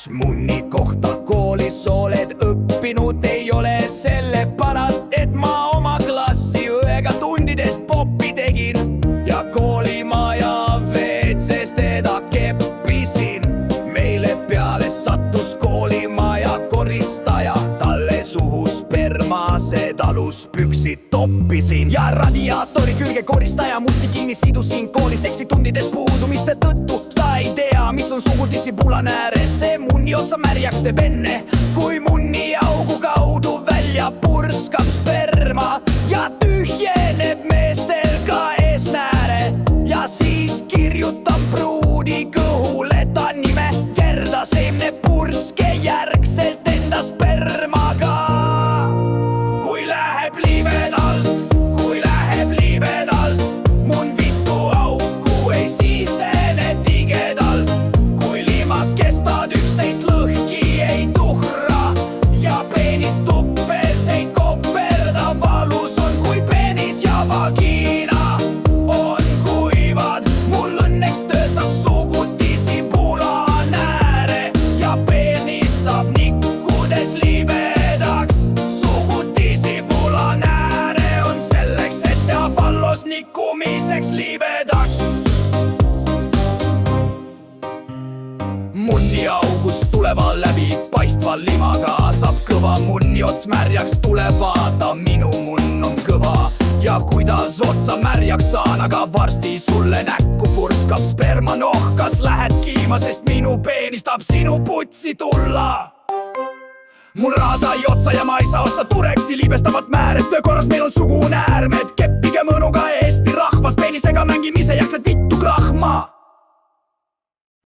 munni kohta koolis oled õppinud, ei ole sellepärast, et ma oma klassiõega tundidest poppi tegin ja koolimaja WC-s teda keppisin. Meile peale sattus koolimaja koristaja, talle suhu spermased aluspüksid toppisin ja radiaatori külge koristaja mutti kinni sidusin koolis eksitundidest puudumiste tõttu. Sa ei tea, mis on sugudisi punane ääres, see munni otsa märjaks teeb enne, kui munni augu kaudu välja purskab sperma ja tühjeneb meestel ka eesnääre. Ja siis kirjutan pruudi kõhule ta nime, Gerda seemne purske järgselt enda spermaga. Kui läheb libedalt, mun vittu auku ei sisene tigedalt. Kui limas kestad üksteist lõhki ei tuhra ja peenis tuppes ei koperda, valus on kui peenis ja vagina on kuivad. Mul õnneks töötab sugutisi punanääre ja peenis saab nikkudes libedaks. Sugutisi punanääre on selleks, et teha fallos nikkumiseks libedaks. Munniaugust tuleva läbi paistva limaga saab kõva munni ots märjaks, tule vaata, minu munn on kõva. Ja kuidas otsa märjaks saan, aga varsti sulle näkku purskab sperma. Noh, kas lähed kiima, sest minu peenis tahab sinu putsi tulla. Mul raha sai otsa ja ma ei saa osta tureksi libestavat määret. Töökorras meil on sugune äärmed, keppige mõnuga Eesti rahvas. Peenisega mängimise jaksad vittu krahma.